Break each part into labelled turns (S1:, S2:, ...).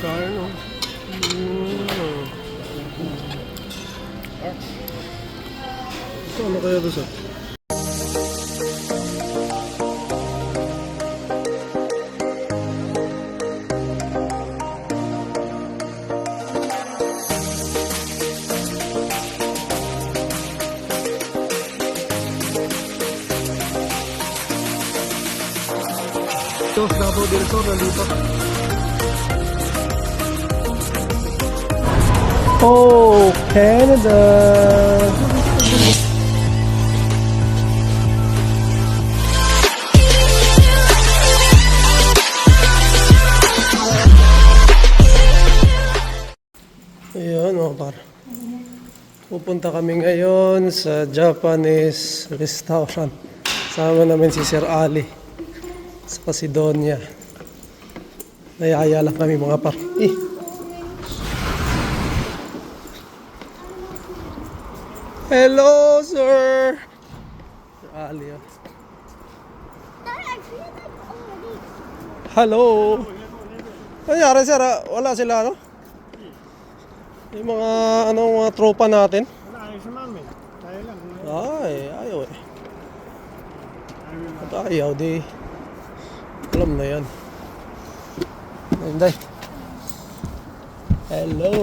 S1: Kain o. Ano kaya ito sa? Ito, Davao del Sur, nandito. Oh, Canada! Ayan mga par. Pupunta kami ngayon sa Japanese restaurant. Sama namin si Sir Ali. Sa si Donya. Nayaya lang kami mga par. Hello, sir! Sir Ali. Hello! Nangyari, sir? Wala sila, ano? Yung mga, mga tropa natin.
S2: Wala, ayos namin. Tayo lang.
S1: Ayaw eh. At ayaw, di. Alam na yan. Hinday. Hello!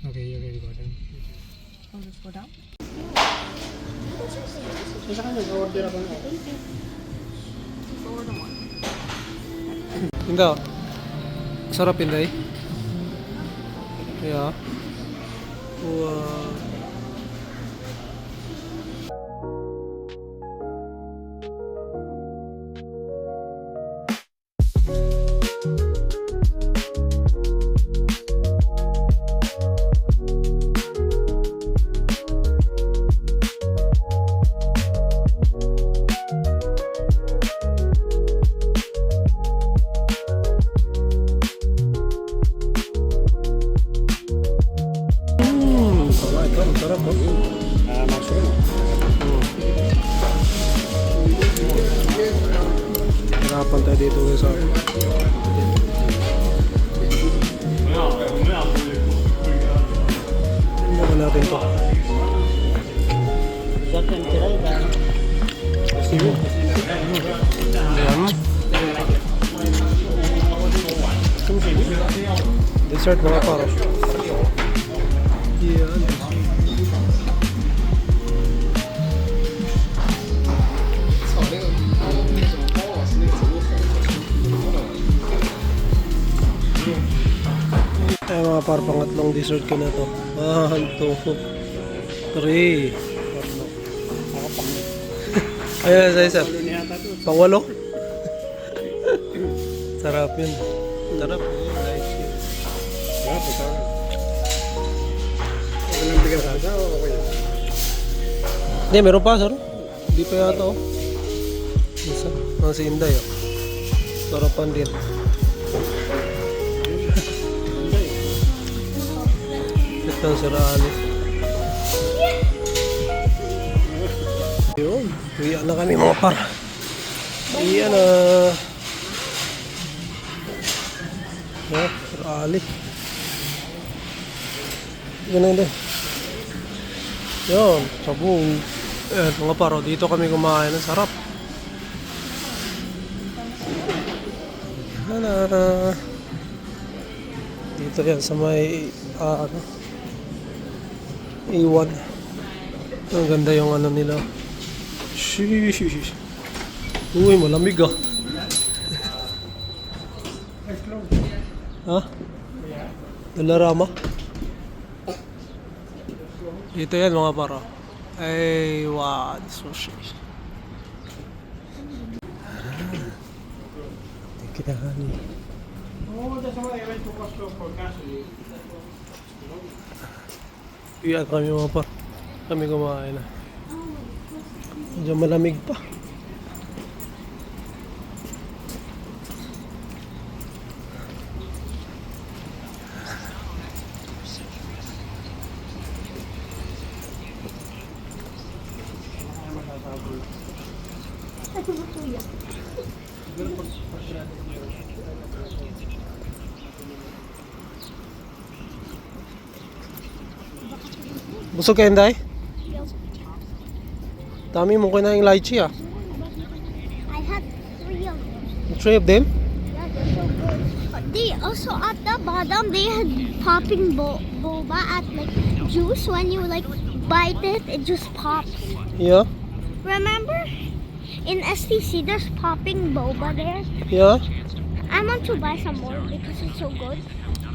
S2: Okay, you can go down.
S3: I'll just go down.
S2: Isa ka nag-order ako na.
S3: Order one.
S1: Hindi. Sarap Hinday. Yeah. Wow. Sarap po.
S2: Mushroom.
S1: Hirapan tayo dito guys. Tingnan natin to. Yan. Dessert mga paro. Yan. Ay mga par, pangatlong dessert ko na to. 1, 2, 3. Ayan, isa. Pangwalo. Sarap yun. Sarap. Nice yun.
S2: Sarap, sarap. Walang bigyan sa asa o okay?
S1: Hindi, meron pa sir. Hindi pa yata oh. Isa. Si Inday oh. Sarapan din. Ito ang Sir Ali. Yun. Uwian na kami mga par. Uwian na. Sir Ali. Ganun din. Yun. Sabong. Mga paro. Dito kami kumain. Ang sarap. Dito yan sa may A1. Ang ganda yung ano nila. Sheesh. Uy, malamig ah. Ha? Dalarama? Dito yan mga paro. A1 sushi. Kinahani.
S2: Oh, that's why I went to Costco for gasoline.
S1: Iyan kami mga par. Kami kumain na. Medyo malamig pa. Busog ka, Inday?
S4: Yup.
S1: Dami mo kinain lychee ah.
S4: I had 3 of them.
S1: 3 of them?
S4: Yeah, they're so good. They also at the bottom they had popping boba at like juice. When you like bite it, it just pops.
S1: Yeah?
S4: Remember? In STC, there's popping boba there.
S1: Yeah?
S4: I want to buy some more because it's so good.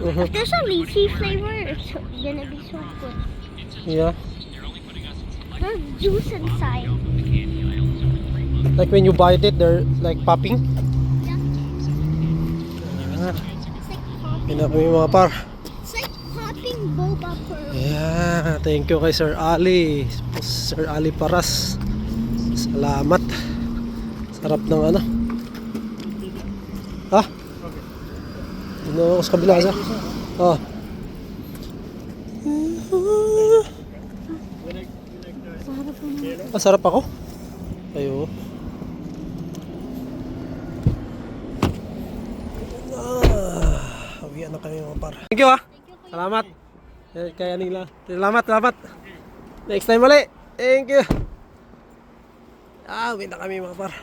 S1: Mhm.
S4: If there's a lychee flavor, it's gonna be so good.
S1: Yeah.
S4: There's juice inside.
S1: Like when you bite it, they're like popping.
S4: Yeah.
S1: Ah,
S4: It's like popping.
S1: yun na kami mga par.
S4: It's like popping boba pearl.
S1: Yeah, thank you kay Sir Ali. Sir Ali Paras. Salamat. Sarap ng ano. Ha? Dino ako sa kabila sa. Oh. Sarap ako. Ayo. Uwian na kami mga par. Thank you ah. Salamat. Kaya nila. Salamat. Next time ulit. Thank you. Uwi na kami mga par.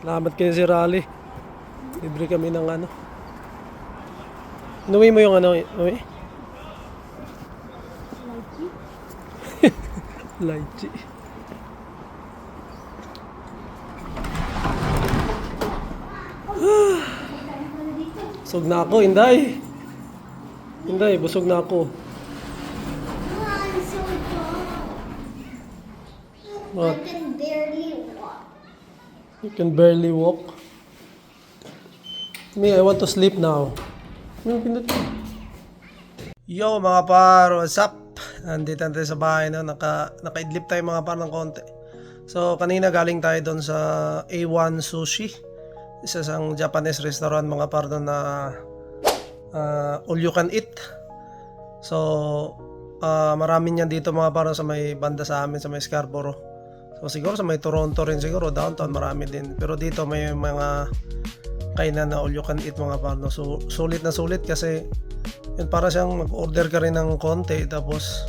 S1: Salamat kayo si Raleigh. Libre kami ng ano. Inuwi mo yung ano, uwi? Lychee. Busog na ako, Inday. Inday, busog na ako.
S4: I'm so dumb.
S1: What?
S4: I can barely walk.
S1: You can barely walk. Me, I want to sleep now. Yo mga par, what's up? Nandito tayo sa bahay na nakaidlip tayo mga par ng konti. So kanina galing tayo doon sa A1 Sushi. Isa sang Japanese restaurant mga par doon na all you can eat. So marami niyan dito mga par sa may banda sa amin sa may Scarborough. So siguro sa may Toronto rin siguro, downtown marami din. Pero dito may mga kainan na all you can eat mga par. No? So sulit na sulit kasi yun, para siyang mag-order ka rin ng konti tapos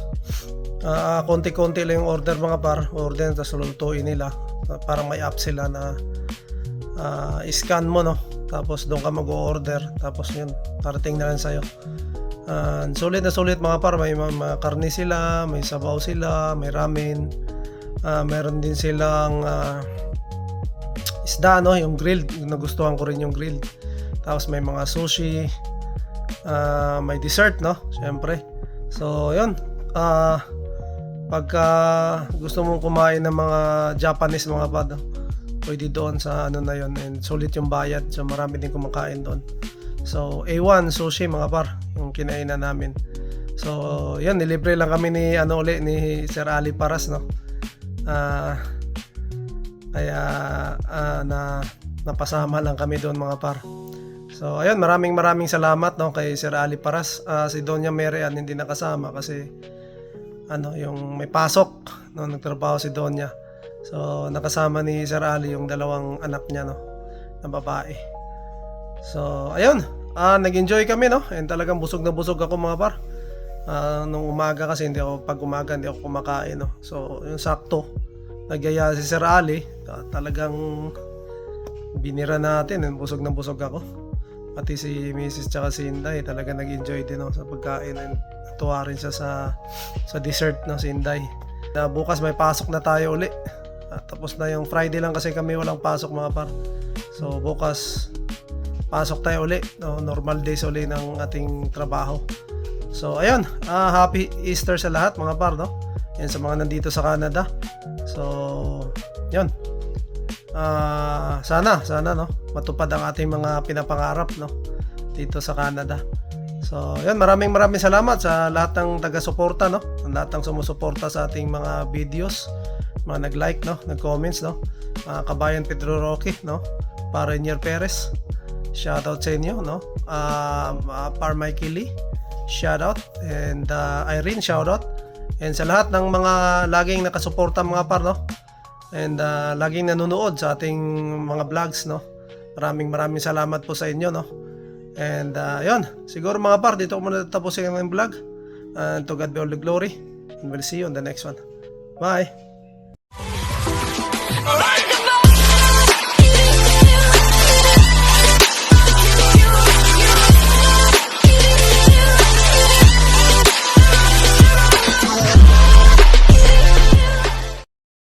S1: konti-konti lang yung order mga par. Order tapos lulutuin nila. Parang may app sila na scan mo no. Tapos doon ka mag-order tapos yun parating na lang sa'yo. Sulit na sulit mga par. May mga karne sila, may sabaw sila, may ramen. Meron din silang isda no, yung grilled. Nagustuhan ko rin yung grilled. Tapos may mga sushi. May dessert no, syempre. So yun, pagka gusto mong kumain ng mga Japanese mga pad, pwede doon sa ano na yun, and sulit yung bayad, so marami din kumakain doon. So A1 Sushi mga par, yung kinainan namin. So yun, nilibre lang kami ni ni Sir Ali Paras no. Kaya napasama lang kami doon mga par. So ayun, maraming salamat no kay Sir Ali Paras. Si Doña Mary hindi nakasama kasi yung may pasok no, nagtrabaho si Doña. So nakasama ni Sir Ali yung dalawang anak niya no, na babae. So ayun, nag-enjoy kami no, and talagang busog na busog ako mga par. Nung umaga kasi hindi ako kumakain no. So yung sakto nagyaya si Sir Ali, talagang binira natin, and busog na busog ako. Pati si Mrs. tsaka si Inday talaga nag-enjoy din no, sa pagkain, and natuwa rin siya sa dessert no, si Inday. Bukas may pasok na tayo uli. Tapos na yung Friday lang kasi kami walang pasok mga par. So bukas pasok tayo uli no, normal days uli ng ating trabaho. So ayun, happy Easter sa lahat mga par no. Yan sa mga nandito sa Canada. So yun. Sana no, matupad ang ating mga pinapangarap no dito sa Canada. So, yan, maraming salamat sa lahat ng taga-suporta no, ang lahat ng sumusuporta sa ating mga videos, mga nag-like no, nag-comments no. Kabayan Pedro Roque no, Parenier Perez, shoutout sa inyo no. Par Mikey Lee, shoutout, and Irene, shoutout, and sa lahat ng mga laging nakasuporta mga par no, and laging nanonood sa ating mga vlogs no. Maraming salamat po sa inyo no. And yun, siguro mga par, dito ko muna tapusin ang vlog. To God be all the glory. And we'll see you on the next one. Bye!
S5: Alright.